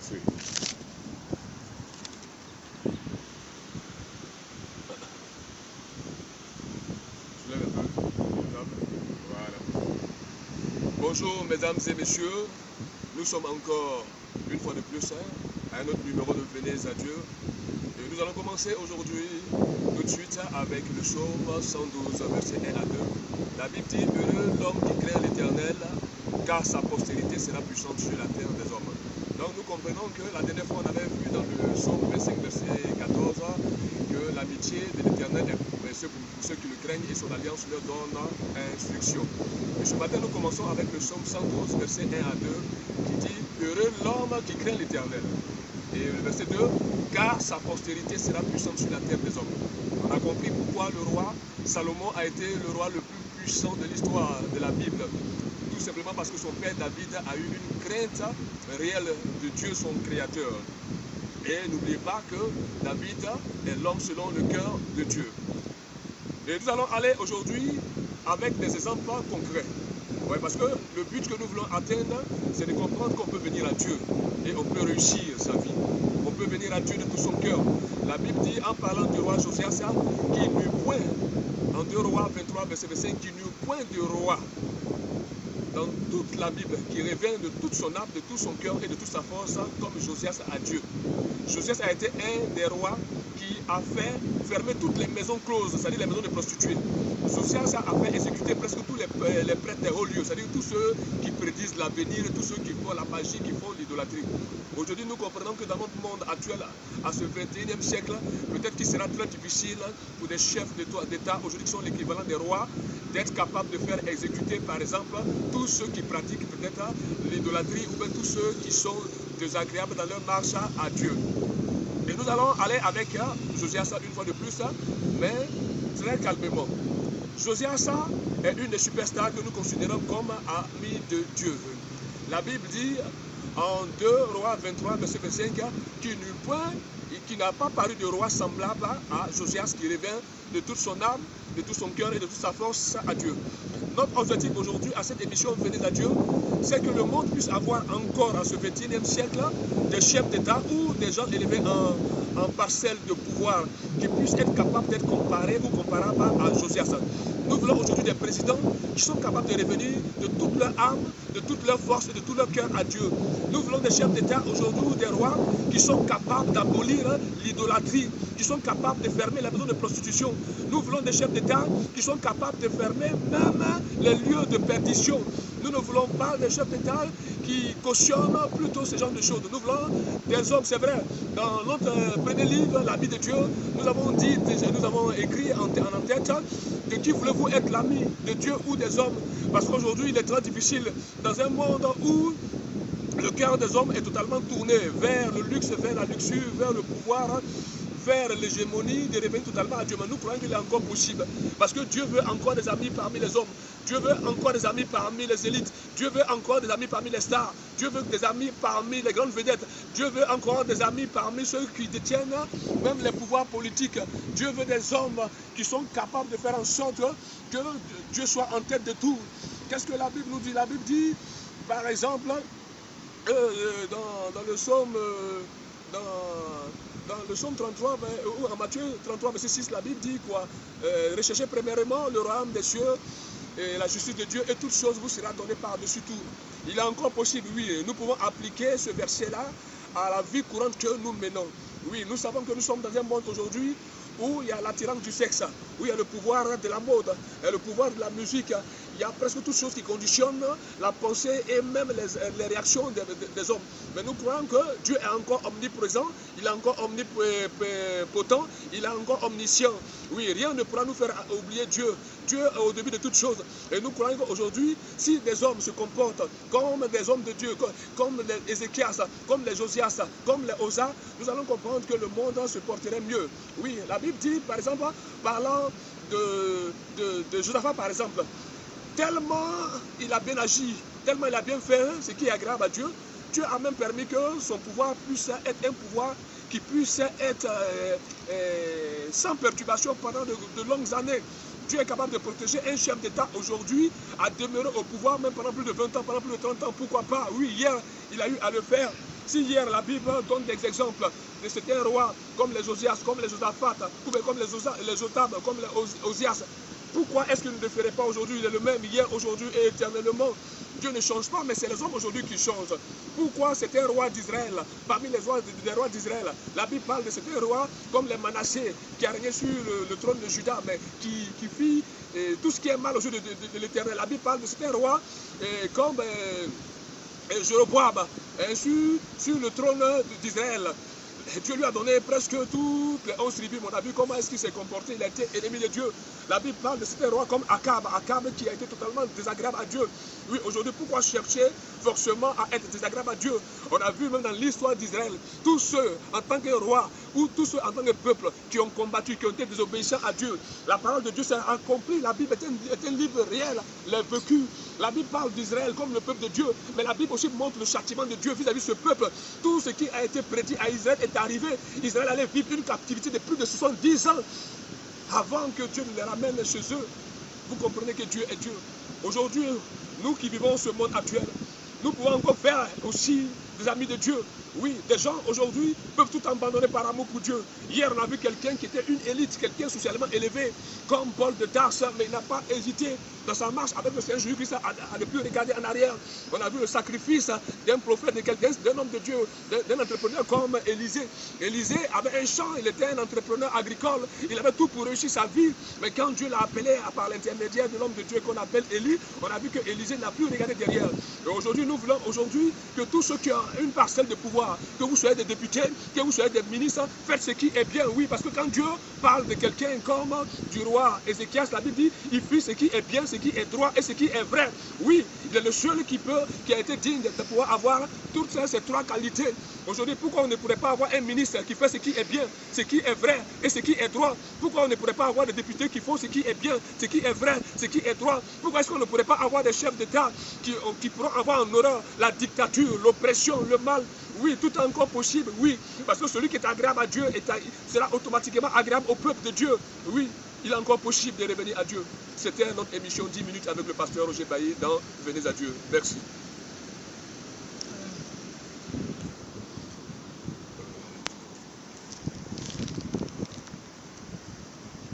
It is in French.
café. Soulève un peu. Voilà. Bonjour mesdames et messieurs, nous sommes encore une fois de plus à un autre numéro de Venez à Dieu. Et nous allons commencer aujourd'hui tout de suite avec le psaume 112, verset 1 à 2. La Bible dit: heureux l'homme qui craint l'Éternel, car sa postérité sera puissante sur la terre des hommes. Donc nous comprenons que la dernière fois on avait vu dans le psaume 25, verset 14, que l'amitié de l'Éternel est pour ceux qui le craignent et son alliance leur donne instruction. Et ce matin nous commençons avec le psaume 112, verset 1 à 2, qui dit: heureux l'homme qui craint l'Éternel. Et le verset 2, car sa postérité sera puissante sur la terre des hommes. On a compris pourquoi le roi Salomon a été le roi le plus puissant de l'histoire de la Bible. Tout simplement parce que son père David a eu une crainte réelle de Dieu, son créateur. Et n'oubliez pas que David est l'homme selon le cœur de Dieu. Et nous allons aller aujourd'hui avec des exemples concrets. Ouais, parce que le but que nous voulons atteindre, c'est de comprendre qu'on peut venir à Dieu et on peut réussir sa vie. On peut venir à Dieu de tout son cœur. La Bible dit, en parlant du roi Josias, qu'il n'eut point, en 2 Rois 23, verset 5, qu'il n'eut point de roi dans toute la Bible qui revient de toute son âme, de tout son cœur et de toute sa force, comme Josias à Dieu. Josias a été un des rois qui a fait fermer toutes les maisons closes, c'est-à-dire les maisons de prostituées. Josias a fait exécuter presque tous les prêtres des hauts lieux, c'est-à-dire tous ceux qui prédisent l'avenir, tous ceux qui font la magie, qui font l'idolâtrie. Aujourd'hui, nous comprenons que dans notre monde actuel, à ce 21e siècle, peut-être qu'il sera très difficile pour des chefs d'État, aujourd'hui qui sont l'équivalent des rois, d'être capables de faire exécuter, par exemple, tous ceux qui pratiquent peut-être l'idolâtrie ou bien tous ceux qui sont désagréables dans leur marche à Dieu. Et nous allons aller avec Josias une fois de plus, mais très calmement. Josias est une des superstars que nous considérons comme amis de Dieu. La Bible dit en 2 Rois 23, verset 25, qu'il n'eut point et qu'il n'a pas paru de roi semblable à Josias qui revient de toute son âme, de tout son cœur et de toute sa force à Dieu. Notre objectif aujourd'hui à cette émission Venez à Dieu, c'est que le monde puisse avoir encore à ce 21e siècle des chefs d'État ou des gens élevés en parcelle de pouvoir qui puissent être capables d'être comparés ou comparables à Josias. Nous voulons aujourd'hui des présidents qui sont capables de revenir de toute leur âme, de toute leur force et de tout leur cœur à Dieu. Nous voulons des chefs d'État aujourd'hui ou des rois qui sont capables d'abolir l'idolâtrie, qui sont capables de fermer la maison de prostitution. Nous voulons des chefs d'État qui sont capables de fermer même les lieux de perdition. Nous ne voulons pas des chefs d'État qui cautionnent plutôt ce genre de choses. Nous voulons des hommes, c'est vrai. Dans notre premier livre, La vie de Dieu, nous avons dit, nous avons écrit en tête de qui voulez-vous être l'ami, de Dieu ou des hommes. Parce qu'aujourd'hui, il est très difficile dans un monde où le cœur des hommes est totalement tourné vers le luxe, vers la luxure, vers le pouvoir, vers l'hégémonie, de revenir totalement à Dieu. Mais nous croyons qu'il est encore possible. Parce que Dieu veut encore des amis parmi les hommes. Dieu veut encore des amis parmi les élites. Dieu veut encore des amis parmi les stars. Dieu veut des amis parmi les grandes vedettes. Dieu veut encore des amis parmi ceux qui détiennent même les pouvoirs politiques. Dieu veut des hommes qui sont capables de faire en sorte que Dieu soit en tête de tout. Qu'est-ce que la Bible nous dit? La Bible dit, par exemple, dans le psaume... Dans le psaume 33, ou en Matthieu 33, verset 6, la Bible dit quoi? Recherchez premièrement le royaume des cieux et la justice de Dieu et toute chose vous sera donnée par-dessus tout. Il est encore possible, oui, nous pouvons appliquer ce verset-là à la vie courante que nous menons. Oui, nous savons que nous sommes dans un monde aujourd'hui où il y a l'attirance du sexe, où il y a le pouvoir de la mode, le pouvoir de la musique. Il y a presque toutes choses qui conditionnent la pensée et même les réactions des hommes. Mais nous croyons que Dieu est encore omniprésent, il est encore omnipotent, il est encore omniscient. Oui, rien ne pourra nous faire oublier Dieu. Dieu est au début de toutes choses. Et nous croyons qu'aujourd'hui, si des hommes se comportent comme des hommes de Dieu, comme les Ézéchias, comme les Josias, comme les Osa, nous allons comprendre que le monde se porterait mieux. Oui, la Bible dit, par exemple, parlant de Josaphat, par exemple, tellement il a bien agi, tellement il a bien fait ce qui est agréable à Dieu, Dieu a même permis que son pouvoir puisse être un pouvoir qui puisse être sans perturbation pendant de longues années. Dieu est capable de protéger un chef d'État aujourd'hui à demeurer au pouvoir même pendant plus de 20 ans, pendant plus de 30 ans. Pourquoi pas? Oui, hier, il a eu à le faire. Si hier la Bible donne des exemples de certains rois comme les Osias, comme les Josaphat, ou bien comme les Jotam, comme les Osias, pourquoi est-ce qu'il ne le ferait pas aujourd'hui? Il est le même hier, aujourd'hui et éternellement. Dieu ne change pas, mais c'est les hommes aujourd'hui qui changent. Pourquoi c'était un roi d'Israël, parmi les rois d'Israël, la Bible parle de certains rois comme les Manassé, qui a régné sur le trône de Juda, mais qui fit tout ce qui est mal aux yeux de l'Éternel. La Bible parle de certains rois comme Jéroboam, sur le trône d'Israël. Dieu lui a donné presque toutes les 11 tribus. On a vu comment est-ce qu'il s'est comporté. Il a été ennemi de Dieu. La Bible parle de certains rois comme Akab. Akab qui a été totalement désagréable à Dieu. Oui, aujourd'hui, pourquoi chercher forcément à être désagréable à Dieu? On a vu même dans l'histoire d'Israël, tous ceux en tant que roi ou tous ceux en tant que peuple qui ont combattu, qui ont été désobéissants à Dieu. La parole de Dieu s'est accomplie. La Bible est un livre réel, les vécus. La Bible parle d'Israël comme le peuple de Dieu. Mais la Bible aussi montre le châtiment de Dieu vis-à-vis de ce peuple. Tout ce qui a été prédit à Israël est arrivé. Israël allait vivre une captivité de plus de 70 ans avant que Dieu ne les ramène chez eux. Vous comprenez que Dieu est Dieu. Aujourd'hui, nous qui vivons ce monde actuel, nous pouvons encore faire aussi des amis de Dieu. Oui, des gens aujourd'hui peuvent tout abandonner par amour pour Dieu. Hier, on a vu quelqu'un qui était une élite, quelqu'un socialement élevé, comme Paul de Tarse, mais il n'a pas hésité dans sa marche avec le Seigneur Jésus-Christ à ne plus regarder en arrière. On a vu le sacrifice d'un prophète, de quelqu'un, d'un homme de Dieu, d'un entrepreneur comme Élisée. Élisée avait un champ, il était un entrepreneur agricole, il avait tout pour réussir sa vie, mais quand Dieu l'a appelé par l'intermédiaire de l'homme de Dieu qu'on appelle Élie, on a vu que Élisée n'a plus regardé derrière. Et aujourd'hui, nous voulons que tous ceux qui ont une parcelle de pouvoir, que vous soyez des députés, que vous soyez des ministres, faites ce qui est bien, oui, parce que quand Dieu parle de quelqu'un comme du roi Ézéchias, la Bible dit, il fit ce qui est bien, ce qui est droit et ce qui est vrai. Oui, il est le seul qui a été digne de pouvoir avoir toutes ces trois qualités. Aujourd'hui, pourquoi on ne pourrait pas avoir un ministre qui fait ce qui est bien, ce qui est vrai et ce qui est droit? Pourquoi on ne pourrait pas avoir des députés qui font ce qui est bien, ce qui est vrai, ce qui est droit? Pourquoi est-ce qu'on ne pourrait pas avoir des chefs d'État qui pourront avoir en horreur la dictature, l'oppression, le mal? Oui, tout est encore possible, oui, parce que celui qui est agréable à Dieu sera automatiquement agréable au peuple de Dieu. Oui, il est encore possible de revenir à Dieu. C'était notre émission 10 minutes avec le pasteur Roger Bailly dans Venez à Dieu. Merci.